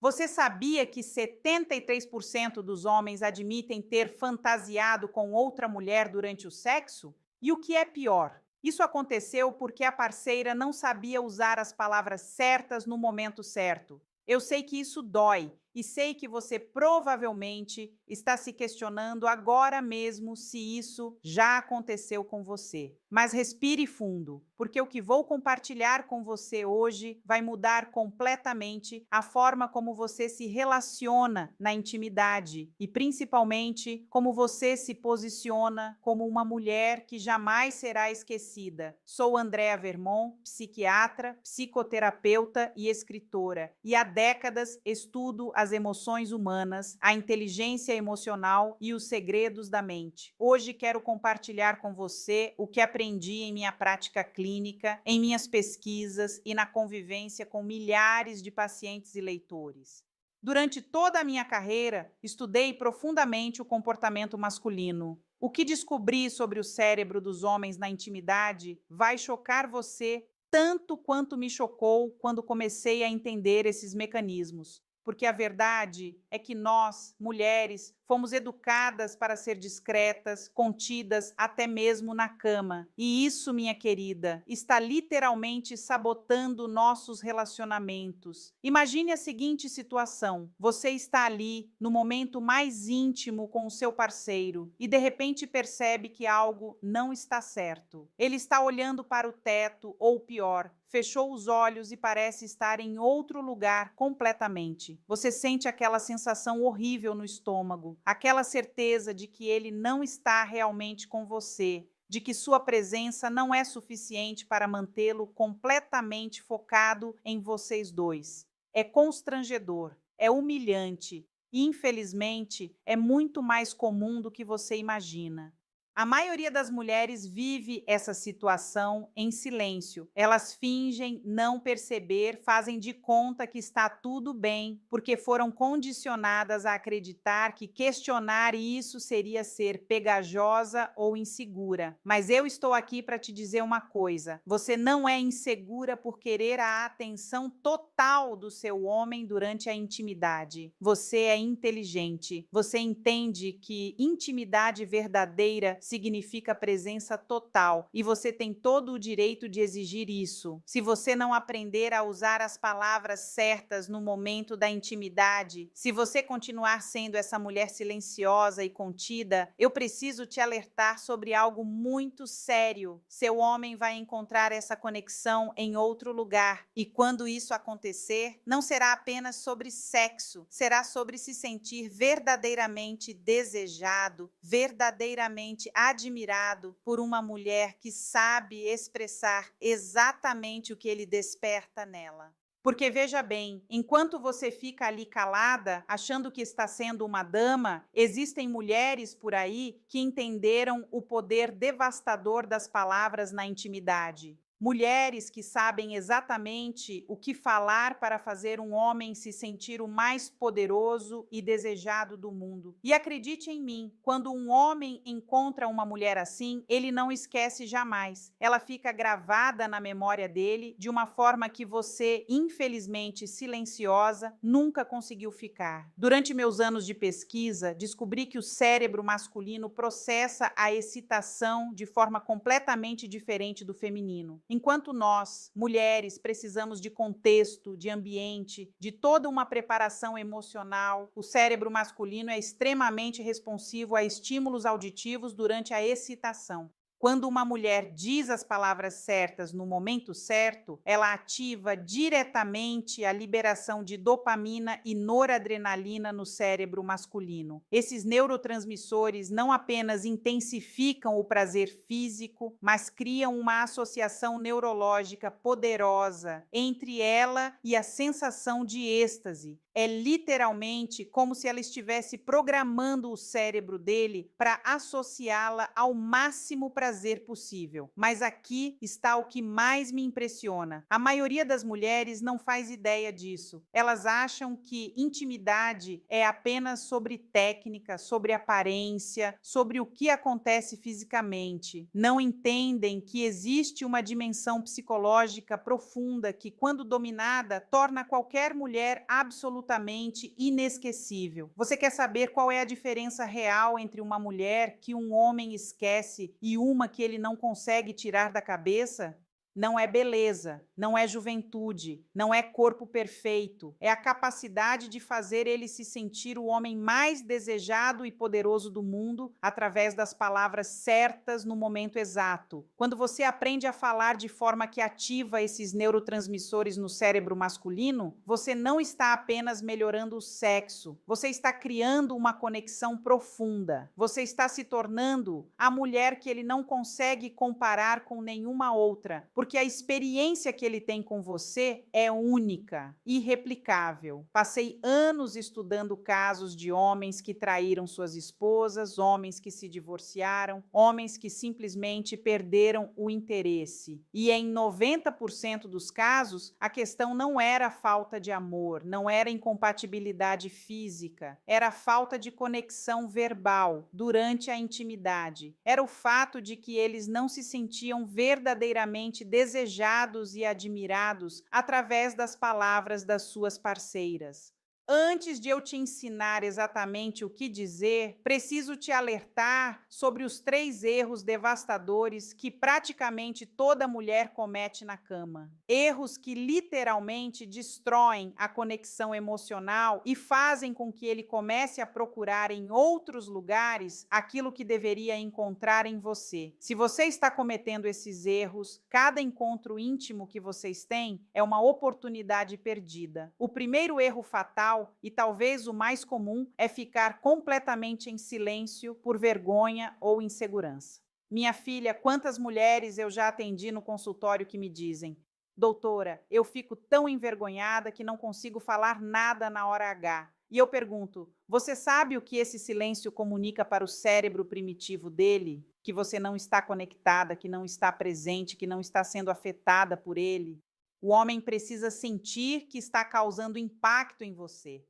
Você sabia que 73% dos homens admitem ter fantasiado com outra mulher durante o sexo? E o que é pior? Isso aconteceu porque a parceira não sabia usar as palavras certas no momento certo. Eu sei que isso dói e sei que você provavelmente está se questionando agora mesmo se isso já aconteceu com você. Mas respire fundo, porque o que vou compartilhar com você hoje vai mudar completamente a forma como você se relaciona na intimidade e, principalmente, como você se posiciona como uma mulher que jamais será esquecida. Sou Andréa Vermont, psiquiatra, psicoterapeuta e escritora, e há décadas estudo as emoções humanas, a inteligência emocional e os segredos da mente. Hoje quero compartilhar com você o que aprendi em minha prática clínica, em minhas pesquisas e na convivência com milhares de pacientes e leitores. Durante toda a minha carreira, estudei profundamente o comportamento masculino. O que descobri sobre o cérebro dos homens na intimidade vai chocar você tanto quanto me chocou quando comecei a entender esses mecanismos. Porque a verdade é que nós, mulheres, fomos educadas para ser discretas, contidas, até mesmo na cama. E isso, minha querida, está literalmente sabotando nossos relacionamentos. Imagine a seguinte situação: você está ali, no momento mais íntimo com o seu parceiro, e de repente percebe que algo não está certo. Ele está olhando para o teto, ou pior, fechou os olhos e parece estar em outro lugar completamente. Você sente aquela sensação horrível no estômago, aquela certeza de que ele não está realmente com você, de que sua presença não é suficiente para mantê-lo completamente focado em vocês dois. É constrangedor, é humilhante e, infelizmente, é muito mais comum do que você imagina. A maioria das mulheres vive essa situação em silêncio. Elas fingem não perceber, fazem de conta que está tudo bem, porque foram condicionadas a acreditar que questionar isso seria ser pegajosa ou insegura. Mas eu estou aqui para te dizer uma coisa: você não é insegura por querer a atenção total do seu homem durante a intimidade. Você é inteligente. Você entende que intimidade verdadeira significa presença total, e você tem todo o direito de exigir isso. Se você não aprender a usar as palavras certas no momento da intimidade, se você continuar sendo essa mulher silenciosa e contida, eu preciso te alertar sobre algo muito sério. Seu homem vai encontrar essa conexão em outro lugar, e quando isso acontecer, não será apenas sobre sexo, será sobre se sentir verdadeiramente desejado, verdadeiramente admirado por uma mulher que sabe expressar exatamente o que ele desperta nela. Porque veja bem, enquanto você fica ali calada, achando que está sendo uma dama, existem mulheres por aí que entenderam o poder devastador das palavras na intimidade. Mulheres que sabem exatamente o que falar para fazer um homem se sentir o mais poderoso e desejado do mundo. E acredite em mim, quando um homem encontra uma mulher assim, ele não esquece jamais. Ela fica gravada na memória dele de uma forma que você, infelizmente silenciosa, nunca conseguiu ficar. Durante meus anos de pesquisa, descobri que o cérebro masculino processa a excitação de forma completamente diferente do feminino. Enquanto nós, mulheres, precisamos de contexto, de ambiente, de toda uma preparação emocional, o cérebro masculino é extremamente responsivo a estímulos auditivos durante a excitação. Quando uma mulher diz as palavras certas no momento certo, ela ativa diretamente a liberação de dopamina e noradrenalina no cérebro masculino. Esses neurotransmissores não apenas intensificam o prazer físico, mas criam uma associação neurológica poderosa entre ela e a sensação de êxtase. É literalmente como se ela estivesse programando o cérebro dele para associá-la ao máximo prazer prazer possível. Mas aqui está o que mais me impressiona. A maioria das mulheres não faz ideia disso. Elas acham que intimidade é apenas sobre técnica, sobre aparência, sobre o que acontece fisicamente. Não entendem que existe uma dimensão psicológica profunda que, quando dominada, torna qualquer mulher absolutamente inesquecível. Você quer saber qual é a diferença real entre uma mulher que um homem esquece e uma que ele não consegue tirar da cabeça? Não é beleza, não é juventude, não é corpo perfeito. É a capacidade de fazer ele se sentir o homem mais desejado e poderoso do mundo através das palavras certas no momento exato. Quando você aprende a falar de forma que ativa esses neurotransmissores no cérebro masculino, você não está apenas melhorando o sexo, você está criando uma conexão profunda. Você está se tornando a mulher que ele não consegue comparar com nenhuma outra, porque a experiência que ele tem com você é única, irreplicável. Passei anos estudando casos de homens que traíram suas esposas, homens que se divorciaram, homens que simplesmente perderam o interesse. E em 90% dos casos, a questão não era falta de amor, não era incompatibilidade física, era falta de conexão verbal durante a intimidade. Era o fato de que eles não se sentiam verdadeiramente desejados e admirados através das palavras das suas parceiras. Antes de eu te ensinar exatamente o que dizer, preciso te alertar sobre os 3 erros devastadores que praticamente toda mulher comete na cama. Erros que literalmente destroem a conexão emocional e fazem com que ele comece a procurar em outros lugares aquilo que deveria encontrar em você. Se você está cometendo esses erros, cada encontro íntimo que vocês têm é uma oportunidade perdida. O primeiro erro fatal, e talvez o mais comum, é ficar completamente em silêncio por vergonha ou insegurança. Minha filha, quantas mulheres eu já atendi no consultório que me dizem: doutora, eu fico tão envergonhada que não consigo falar nada na hora H. E eu pergunto: você sabe o que esse silêncio comunica para o cérebro primitivo dele? Que você não está conectada, que não está presente, que não está sendo afetada por ele? O homem precisa sentir que está causando impacto em você.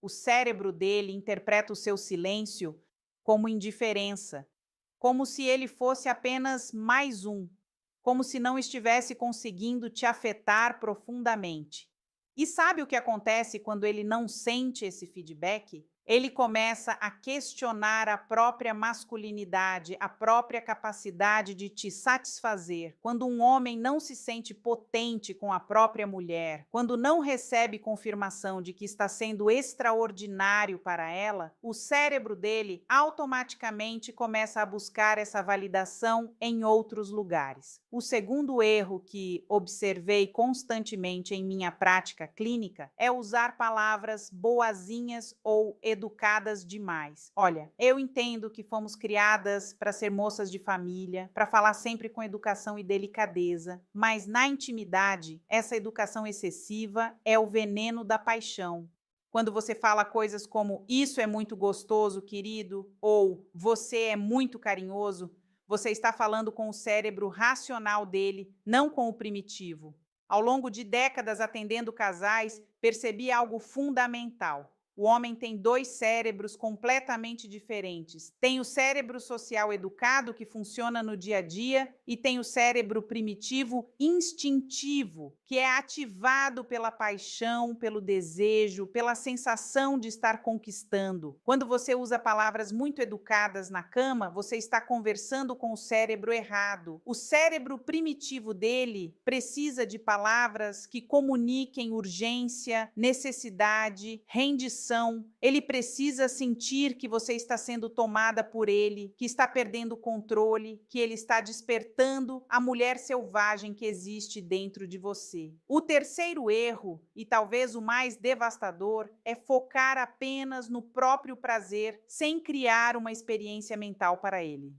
O cérebro dele interpreta o seu silêncio como indiferença, como se ele fosse apenas mais um, como se não estivesse conseguindo te afetar profundamente. E sabe o que acontece quando ele não sente esse feedback? Ele começa a questionar a própria masculinidade, a própria capacidade de te satisfazer. Quando um homem não se sente potente com a própria mulher, quando não recebe confirmação de que está sendo extraordinário para ela, o cérebro dele automaticamente começa a buscar essa validação em outros lugares. O segundo erro que observei constantemente em minha prática clínica é usar palavras boazinhas ou educadas demais. Olha, eu entendo que fomos criadas para ser moças de família, para falar sempre com educação e delicadeza, mas na intimidade, essa educação excessiva é o veneno da paixão. Quando você fala coisas como "isso é muito gostoso, querido", ou "você é muito carinhoso", você está falando com o cérebro racional dele, não com o primitivo. Ao longo de décadas atendendo casais, percebi algo fundamental. O homem tem 2 cérebros completamente diferentes. Tem o cérebro social educado, que funciona no dia a dia, e tem o cérebro primitivo instintivo, que é ativado pela paixão, pelo desejo, pela sensação de estar conquistando. Quando você usa palavras muito educadas na cama, você está conversando com o cérebro errado. O cérebro primitivo dele precisa de palavras que comuniquem urgência, necessidade, rendição. Ele precisa sentir que você está sendo tomada por ele, que está perdendo o controle, que ele está despertando a mulher selvagem que existe dentro de você. O terceiro erro, e talvez o mais devastador, é focar apenas no próprio prazer sem criar uma experiência mental para ele.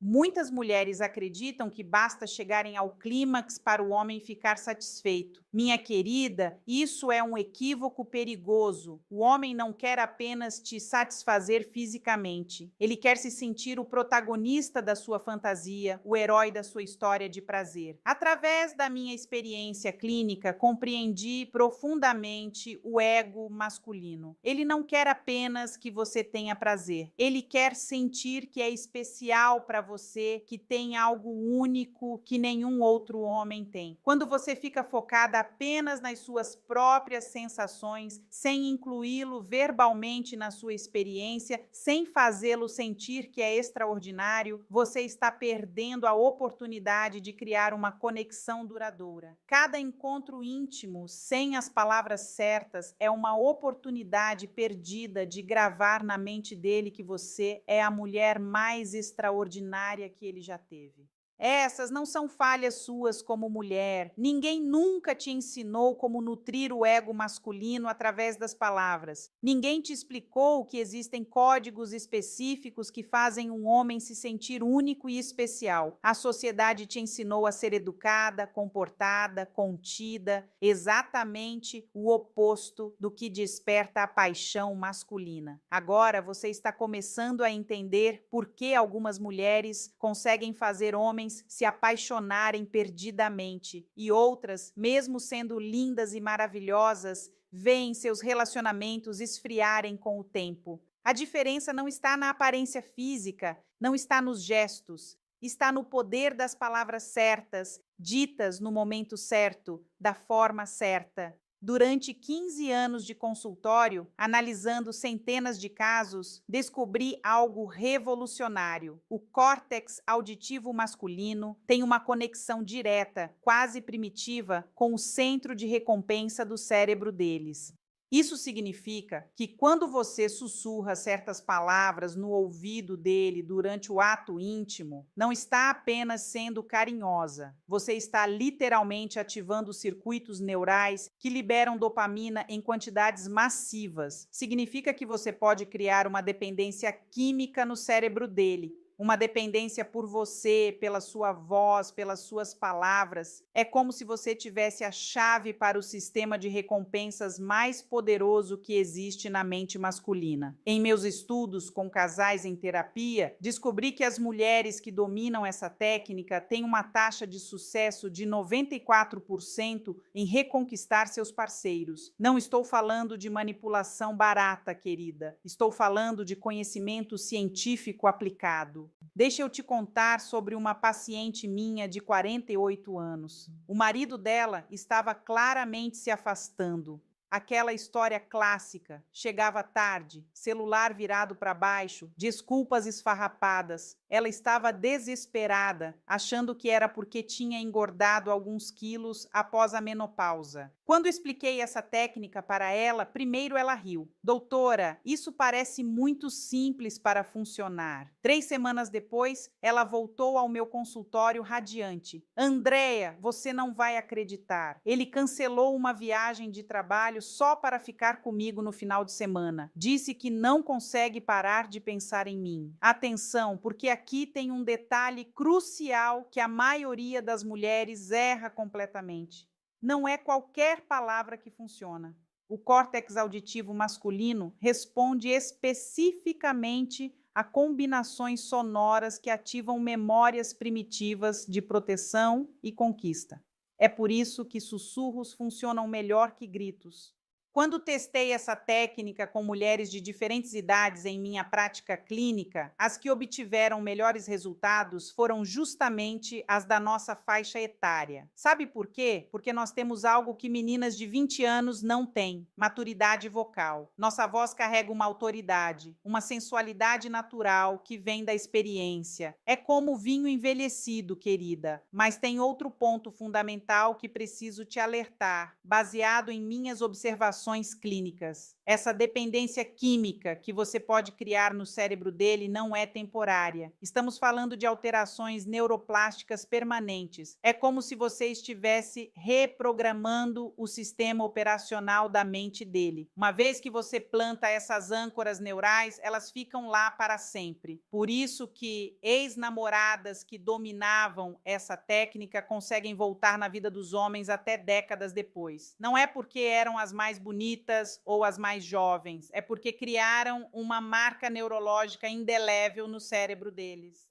Muitas mulheres acreditam que basta chegarem ao clímax para o homem ficar satisfeito. Minha querida, isso é um equívoco perigoso. O homem não quer apenas te satisfazer fisicamente. Ele quer se sentir o protagonista da sua fantasia, o herói da sua história de prazer. Através da minha experiência clínica, compreendi profundamente o ego masculino. Ele não quer apenas que você tenha prazer. Ele quer sentir que é especial para você, que tem algo único que nenhum outro homem tem. Quando você fica focada apenas nas suas próprias sensações, sem incluí-lo verbalmente na sua experiência, sem fazê-lo sentir que é extraordinário, você está perdendo a oportunidade de criar uma conexão duradoura. Cada encontro íntimo, sem as palavras certas, é uma oportunidade perdida de gravar na mente dele que você é a mulher mais extraordinária que ele já teve. Essas não são falhas suas como mulher. Ninguém nunca te ensinou como nutrir o ego masculino através das palavras. Ninguém te explicou que existem códigos específicos que fazem um homem se sentir único e especial. A sociedade te ensinou a ser educada, comportada, contida, exatamente o oposto do que desperta a paixão masculina. Agora você está começando a entender por que algumas mulheres conseguem fazer homens se apaixonarem perdidamente e outras, mesmo sendo lindas e maravilhosas, veem seus relacionamentos esfriarem com o tempo. A diferença não está na aparência física, não está nos gestos, está no poder das palavras certas, ditas no momento certo, da forma certa. Durante 15 anos de consultório, analisando centenas de casos, descobri algo revolucionário. O córtex auditivo masculino tem uma conexão direta, quase primitiva, com o centro de recompensa do cérebro deles. Isso significa que quando você sussurra certas palavras no ouvido dele durante o ato íntimo, não está apenas sendo carinhosa, você está literalmente ativando circuitos neurais que liberam dopamina em quantidades massivas. Significa que você pode criar uma dependência química no cérebro dele. Uma dependência por você, pela sua voz, pelas suas palavras. É como se você tivesse a chave para o sistema de recompensas mais poderoso que existe na mente masculina. Em meus estudos com casais em terapia, descobri que as mulheres que dominam essa técnica têm uma taxa de sucesso de 94% em reconquistar seus parceiros. Não estou falando de manipulação barata, querida. Estou falando de conhecimento científico aplicado. Deixa eu te contar sobre uma paciente minha de 48 anos. O marido dela estava claramente se afastando. Aquela história clássica, chegava tarde, celular virado para baixo, desculpas esfarrapadas. Ela estava desesperada, achando que era porque tinha engordado alguns quilos após a menopausa. Quando expliquei essa técnica para ela, primeiro ela riu. Doutora, isso parece muito simples para funcionar. 3 semanas depois, ela voltou ao meu consultório radiante. Andréa, você não vai acreditar. Ele cancelou uma viagem de trabalho só para ficar comigo no final de semana. Disse que não consegue parar de pensar em mim. Atenção, porque aqui tem um detalhe crucial que a maioria das mulheres erra completamente. Não é qualquer palavra que funciona. O córtex auditivo masculino responde especificamente a combinações sonoras que ativam memórias primitivas de proteção e conquista. É por isso que sussurros funcionam melhor que gritos. Quando testei essa técnica com mulheres de diferentes idades em minha prática clínica, as que obtiveram melhores resultados foram justamente as da nossa faixa etária. Sabe por quê? Porque nós temos algo que meninas de 20 anos não têm: maturidade vocal. Nossa voz carrega uma autoridade, uma sensualidade natural que vem da experiência. É como vinho envelhecido, querida. Mas tem outro ponto fundamental que preciso te alertar, baseado em minhas observações clínicas. Essa dependência química que você pode criar no cérebro dele não é temporária. Estamos falando de alterações neuroplásticas permanentes. É como se você estivesse reprogramando o sistema operacional da mente dele. Uma vez que você planta essas âncoras neurais, elas ficam lá para sempre. Por isso que ex-namoradas que dominavam essa técnica conseguem voltar na vida dos homens até décadas depois. Não é porque eram as mais bonitas ou as mais jovens, é porque criaram uma marca neurológica indelével no cérebro deles.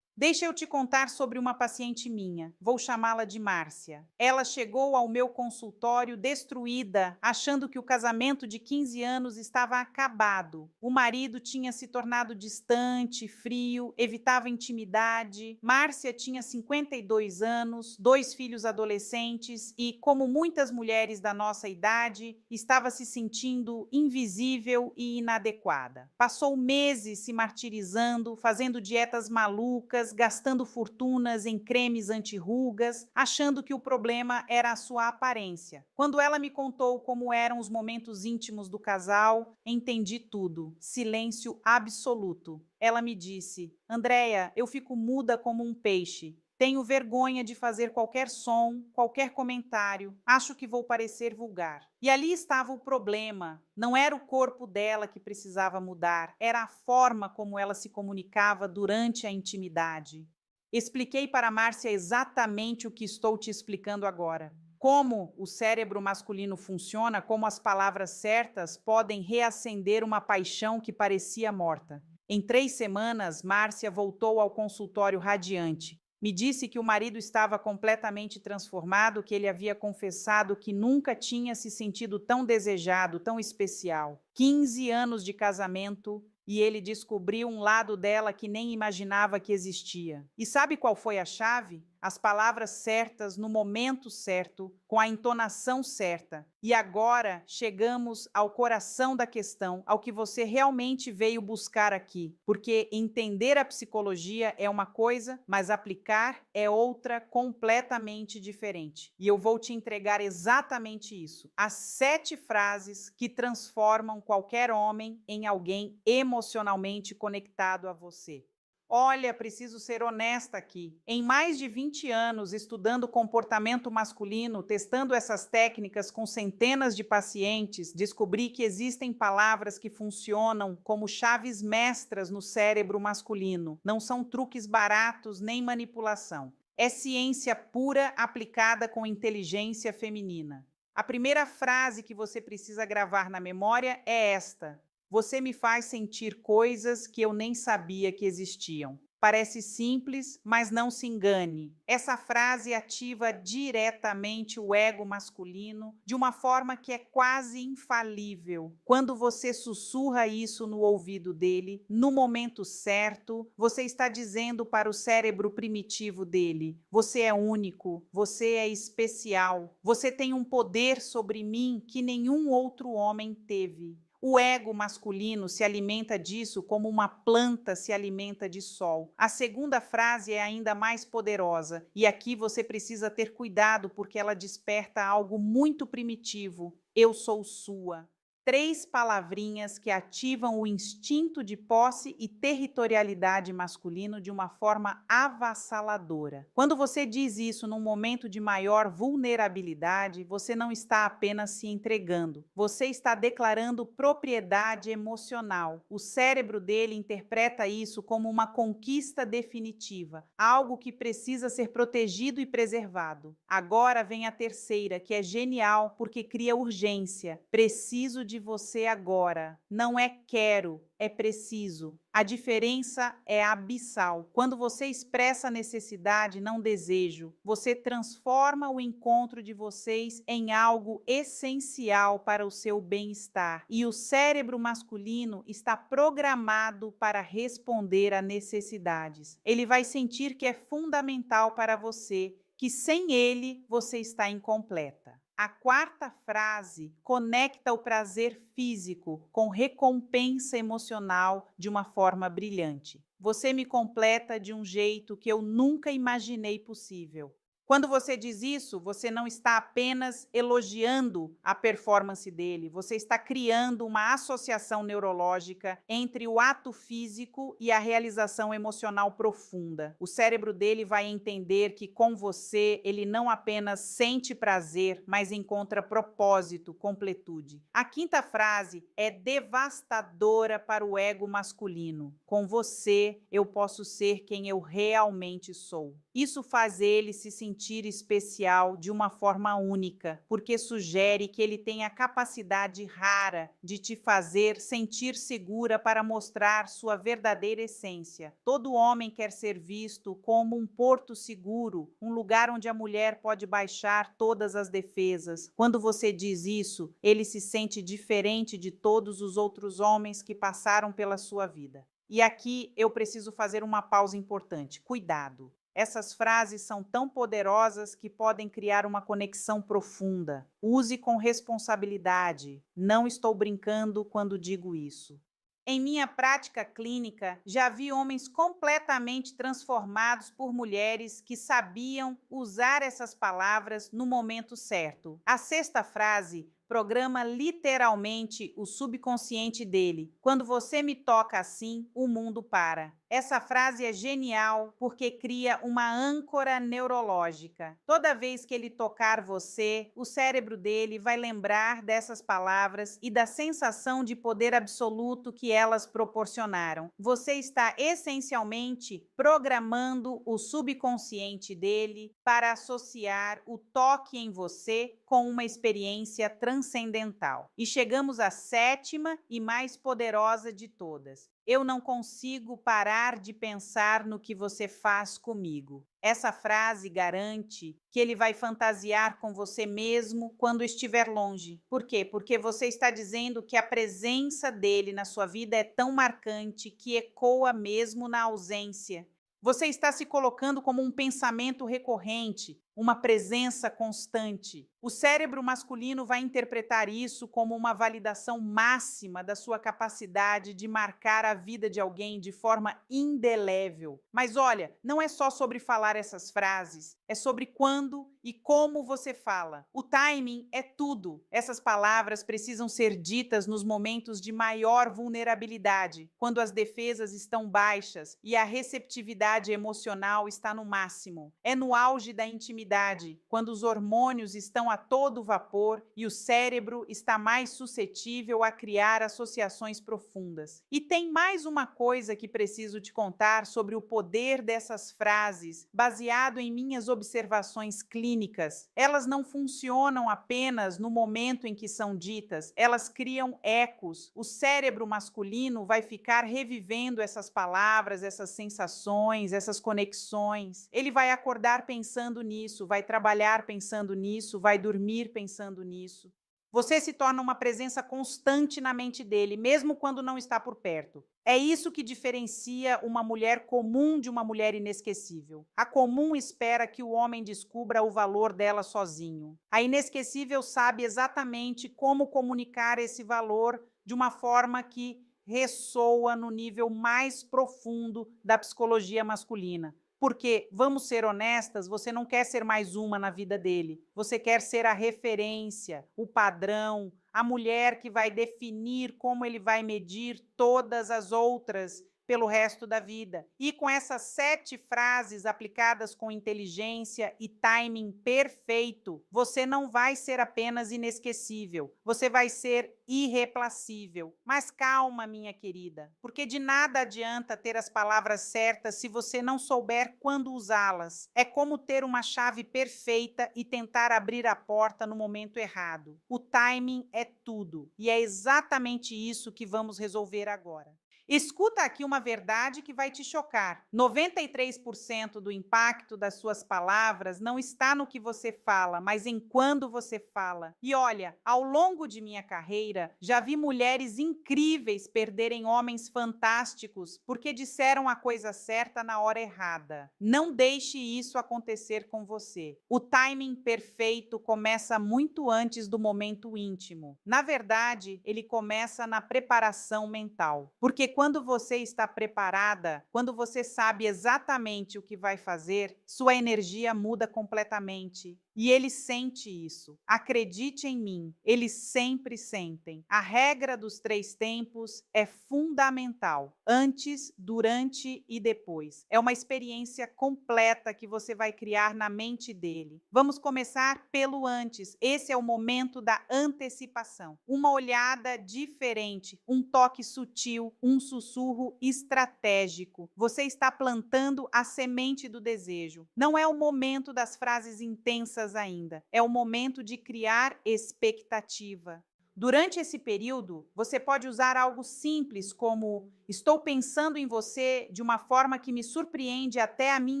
Deixa eu te contar sobre uma paciente minha. Vou chamá-la de Márcia. Ela chegou ao meu consultório destruída, achando que o casamento de 15 anos estava acabado. O marido tinha se tornado distante, frio, evitava intimidade. Márcia tinha 52 anos, 2 filhos adolescentes e, como muitas mulheres da nossa idade, estava se sentindo invisível e inadequada. Passou meses se martirizando, fazendo dietas malucas, gastando fortunas em cremes anti-rugas, achando que o problema era a sua aparência. Quando ela me contou como eram os momentos íntimos do casal, entendi tudo. Silêncio absoluto. Ela me disse: Andréia, eu fico muda como um peixe. Tenho vergonha de fazer qualquer som, qualquer comentário. Acho que vou parecer vulgar. E ali estava o problema. Não era o corpo dela que precisava mudar, era a forma como ela se comunicava durante a intimidade. Expliquei para Márcia exatamente o que estou te explicando agora. Como o cérebro masculino funciona, como as palavras certas podem reacender uma paixão que parecia morta. Em 3 semanas, Márcia voltou ao consultório radiante. Me disse que o marido estava completamente transformado, que ele havia confessado que nunca tinha se sentido tão desejado, tão especial. 15 anos de casamento e ele descobriu um lado dela que nem imaginava que existia. E sabe qual foi a chave? As palavras certas, no momento certo, com a entonação certa. E agora chegamos ao coração da questão, ao que você realmente veio buscar aqui. Porque entender a psicologia é uma coisa, mas aplicar é outra completamente diferente. E eu vou te entregar exatamente isso. As 7 frases que transformam qualquer homem em alguém emocionalmente conectado a você. Olha, preciso ser honesta aqui. Em mais de 20 anos estudando comportamento masculino, testando essas técnicas com centenas de pacientes, descobri que existem palavras que funcionam como chaves mestras no cérebro masculino. Não são truques baratos nem manipulação. É ciência pura aplicada com inteligência feminina. A primeira frase que você precisa gravar na memória é esta: você me faz sentir coisas que eu nem sabia que existiam. Parece simples, mas não se engane. Essa frase ativa diretamente o ego masculino de uma forma que é quase infalível. Quando você sussurra isso no ouvido dele, no momento certo, você está dizendo para o cérebro primitivo dele: você é único, você é especial, você tem um poder sobre mim que nenhum outro homem teve. O ego masculino se alimenta disso como uma planta se alimenta de sol. A segunda frase é ainda mais poderosa, e aqui você precisa ter cuidado porque ela desperta algo muito primitivo. Eu sou sua. 3 palavrinhas que ativam o instinto de posse e territorialidade masculino de uma forma avassaladora. Quando você diz isso num momento de maior vulnerabilidade, você não está apenas se entregando, você está declarando propriedade emocional. O cérebro dele interpreta isso como uma conquista definitiva, algo que precisa ser protegido e preservado. Agora vem a terceira, que é genial porque cria urgência. Preciso de você agora. Não é quero, é preciso. A diferença é abissal. Quando você expressa necessidade, não desejo, você transforma o encontro de vocês em algo essencial para o seu bem-estar. E o cérebro masculino está programado para responder a necessidades. Ele vai sentir que é fundamental para você, que sem ele você está incompleta. A quarta frase conecta o prazer físico com recompensa emocional de uma forma brilhante. Você me completa de um jeito que eu nunca imaginei possível. Quando você diz isso, você não está apenas elogiando a performance dele, você está criando uma associação neurológica entre o ato físico e a realização emocional profunda. O cérebro dele vai entender que com você ele não apenas sente prazer, mas encontra propósito, completude. A quinta frase é devastadora para o ego masculino. Com você eu posso ser quem eu realmente sou. Isso faz ele se sentir especial de uma forma única, porque sugere que ele tem a capacidade rara de te fazer sentir segura para mostrar sua verdadeira essência. Todo homem quer ser visto como um porto seguro, um lugar onde a mulher pode baixar todas as defesas. Quando você diz isso, ele se sente diferente de todos os outros homens que passaram pela sua vida. E aqui eu preciso fazer uma pausa importante. Cuidado! Essas frases são tão poderosas que podem criar uma conexão profunda. Use com responsabilidade. Não estou brincando quando digo isso. Em minha prática clínica, já vi homens completamente transformados por mulheres que sabiam usar essas palavras no momento certo. A sexta frase programa literalmente o subconsciente dele. Quando você me toca assim, o mundo para. Essa frase é genial porque cria uma âncora neurológica. Toda vez que ele tocar você, o cérebro dele vai lembrar dessas palavras e da sensação de poder absoluto que elas proporcionaram. Você está essencialmente programando o subconsciente dele para associar o toque em você com uma experiência transcendental. E chegamos à sétima e mais poderosa de todas. Eu não consigo parar de pensar no que você faz comigo. Essa frase garante que ele vai fantasiar com você mesmo quando estiver longe. Por quê? Porque você está dizendo que a presença dele na sua vida é tão marcante que ecoa mesmo na ausência. Você está se colocando como um pensamento recorrente, uma presença constante. O cérebro masculino vai interpretar isso como uma validação máxima da sua capacidade de marcar a vida de alguém de forma indelével. Mas olha, não é só sobre falar essas frases, é sobre quando e como você fala. O timing é tudo. Essas palavras precisam ser ditas nos momentos de maior vulnerabilidade, quando as defesas estão baixas e a receptividade emocional está no máximo. É no auge da intimidade, quando os hormônios estão a todo vapor e o cérebro está mais suscetível a criar associações profundas. E tem mais uma coisa que preciso te contar sobre o poder dessas frases, baseado em minhas observações clínicas. Elas não funcionam apenas no momento em que são ditas, elas criam ecos. O cérebro masculino vai ficar revivendo essas palavras, essas sensações, essas conexões. Ele vai acordar pensando nisso, vai trabalhar pensando nisso, vai dormir pensando nisso. Você se torna uma presença constante na mente dele, mesmo quando não está por perto. É isso que diferencia uma mulher comum de uma mulher inesquecível. A comum espera que o homem descubra o valor dela sozinho. A inesquecível sabe exatamente como comunicar esse valor de uma forma que ressoa no nível mais profundo da psicologia masculina. Porque, vamos ser honestas, você não quer ser mais uma na vida dele. Você quer ser a referência, o padrão, a mulher que vai definir como ele vai medir todas as outras pelo resto da vida. E com essas 7 frases aplicadas com inteligência e timing perfeito, você não vai ser apenas inesquecível, você vai ser irreplacível. Mas calma, minha querida, porque de nada adianta ter as palavras certas se você não souber quando usá-las. É como ter uma chave perfeita e tentar abrir a porta no momento errado. O timing é tudo, e é exatamente isso que vamos resolver agora. Escuta aqui uma verdade que vai te chocar. 93% do impacto das suas palavras não está no que você fala, mas em quando você fala. E olha, ao longo de minha carreira, já vi mulheres incríveis perderem homens fantásticos porque disseram a coisa certa na hora errada. Não deixe isso acontecer com você. O timing perfeito começa muito antes do momento íntimo. Na verdade, ele começa na preparação mental. Porque quando você está preparada, quando você sabe exatamente o que vai fazer, sua energia muda completamente. E ele sente isso. Acredite em mim, eles sempre sentem. A regra dos 3 tempos é fundamental: antes, durante e depois. É uma experiência completa que você vai criar na mente dele. Vamos começar pelo antes. Esse é o momento da antecipação. Uma olhada diferente, um toque sutil, um sussurro estratégico. Você está plantando a semente do desejo. Não é o momento das frases intensas ainda. É o momento de criar expectativa. Durante esse período, você pode usar algo simples como: estou pensando em você de uma forma que me surpreende até a mim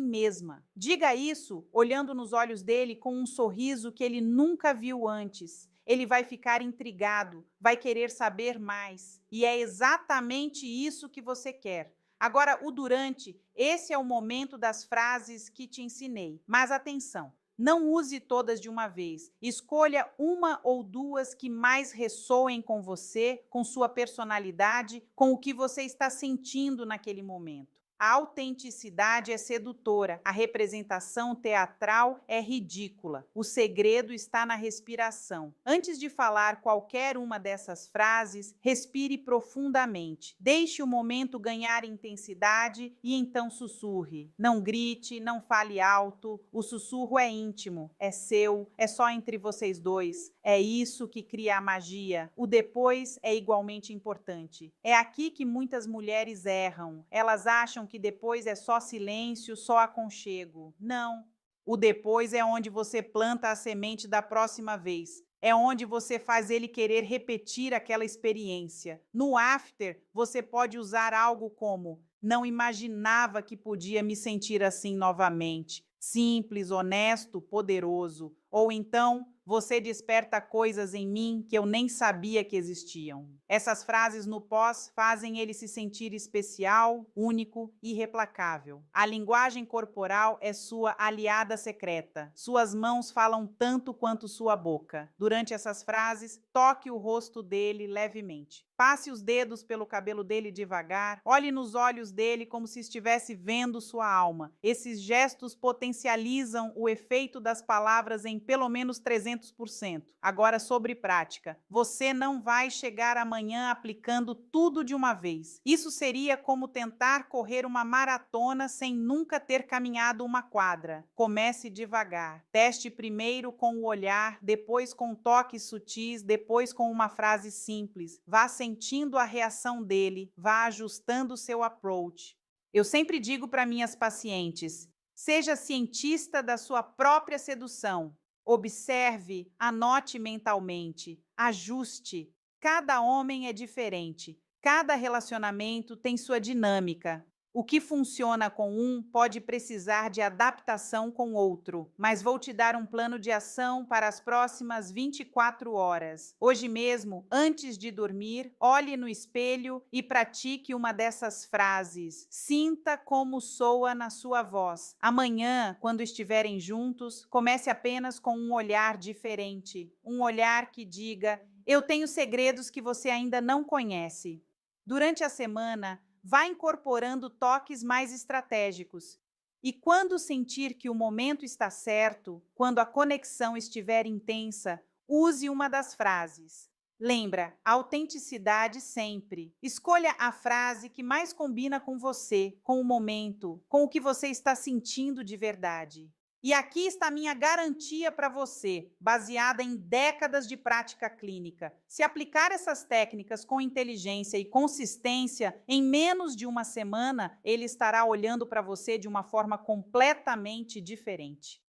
mesma. Diga isso olhando nos olhos dele com um sorriso que ele nunca viu antes. Ele vai ficar intrigado, vai querer saber mais. E é exatamente isso que você quer. Agora, o durante, esse é o momento das frases que te ensinei. Mas atenção! Não use todas de uma vez. Escolha uma ou duas que mais ressoem com você, com sua personalidade, com o que você está sentindo naquele momento. A autenticidade é sedutora, a representação teatral é ridícula. O segredo está na respiração. Antes de falar qualquer uma dessas frases, respire profundamente. Deixe o momento ganhar intensidade e então sussurre. Não grite, não fale alto. O sussurro é íntimo, é seu, é só entre vocês dois. É isso que cria a magia. O depois é igualmente importante. É aqui que muitas mulheres erram. Elas acham que depois é só silêncio, só aconchego. Não. O depois é onde você planta a semente da próxima vez. É onde você faz ele querer repetir aquela experiência. No after, você pode usar algo como: não imaginava que podia me sentir assim novamente. Simples, honesto, poderoso. Ou então, você desperta coisas em mim que eu nem sabia que existiam. Essas frases no pós fazem ele se sentir especial, único e irreplacável. A linguagem corporal é sua aliada secreta. Suas mãos falam tanto quanto sua boca. Durante essas frases, toque o rosto dele levemente. Passe os dedos pelo cabelo dele devagar, olhe nos olhos dele como se estivesse vendo sua alma. Esses gestos potencializam o efeito das palavras em pelo menos 300%. Agora, sobre prática. Você não vai chegar amanhã aplicando tudo de uma vez. Isso seria como tentar correr uma maratona sem nunca ter caminhado uma quadra. Comece devagar. Teste primeiro com o olhar, depois com toques sutis, depois com uma frase simples. Vá sentindo a reação dele, vá ajustando seu approach. Eu sempre digo para minhas pacientes: seja cientista da sua própria sedução. Observe, anote mentalmente, ajuste. Cada homem é diferente, cada relacionamento tem sua dinâmica. O que funciona com um pode precisar de adaptação com outro, mas vou te dar um plano de ação para as próximas 24 horas. Hoje mesmo, antes de dormir, olhe no espelho e pratique uma dessas frases. Sinta como soa na sua voz. Amanhã, quando estiverem juntos, comece apenas com um olhar diferente. Um olhar que diga: eu tenho segredos que você ainda não conhece. Durante a semana, vá incorporando toques mais estratégicos. E quando sentir que o momento está certo, quando a conexão estiver intensa, use uma das frases. Lembra, autenticidade sempre. Escolha a frase que mais combina com você, com o momento, com o que você está sentindo de verdade. E aqui está a minha garantia para você, baseada em décadas de prática clínica. Se aplicar essas técnicas com inteligência e consistência, em menos de uma semana, ele estará olhando para você de uma forma completamente diferente.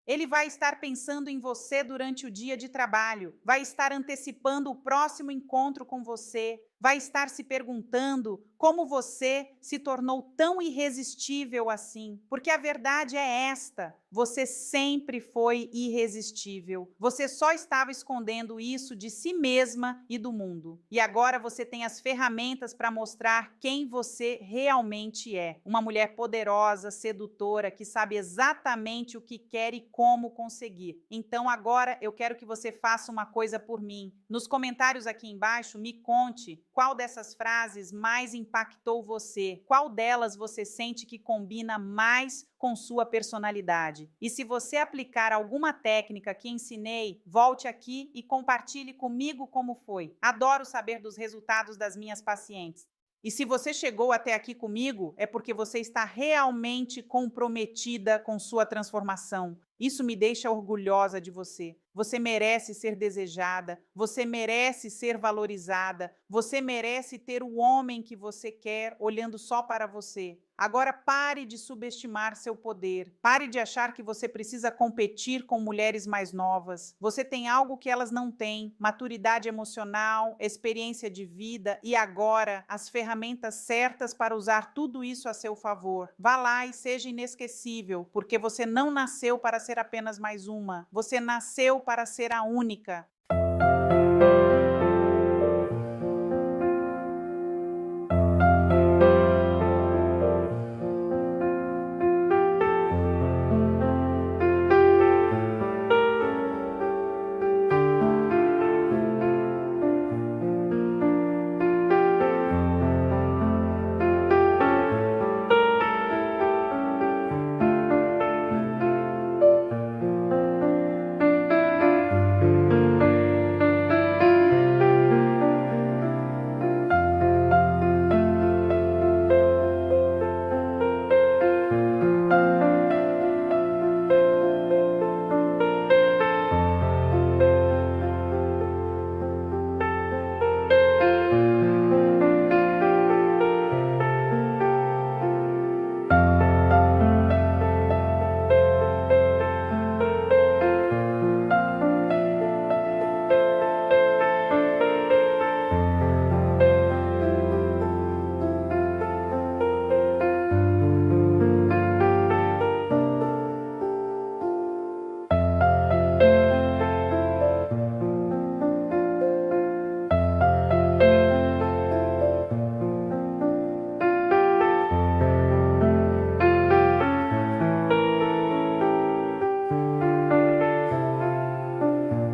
Ele vai estar pensando em você durante o dia de trabalho, vai estar antecipando o próximo encontro com você, vai estar se perguntando como você se tornou tão irresistível assim. Porque a verdade é esta: você sempre foi irresistível. Você só estava escondendo isso de si mesma e do mundo. E agora você tem as ferramentas para mostrar quem você realmente é. Uma mulher poderosa, sedutora, que sabe exatamente o que quer e como conseguir. Então agora eu quero que você faça uma coisa por mim. Nos comentários aqui embaixo, me conte qual dessas frases mais impactou você, qual delas você sente que combina mais com sua personalidade. E se você aplicar alguma técnica que ensinei, volte aqui e compartilhe comigo como foi. Adoro saber dos resultados das minhas pacientes. E se você chegou até aqui comigo, é porque você está realmente comprometida com sua transformação. Isso me deixa orgulhosa de você. Você merece ser desejada, você merece ser valorizada, você merece ter o homem que você quer olhando só para você. Agora pare de subestimar seu poder. Pare de achar que você precisa competir com mulheres mais novas. Você tem algo que elas não têm: maturidade emocional, experiência de vida e agora as ferramentas certas para usar tudo isso a seu favor. Vá lá e seja inesquecível, porque você não nasceu para ser apenas mais uma. Você nasceu para ser a única.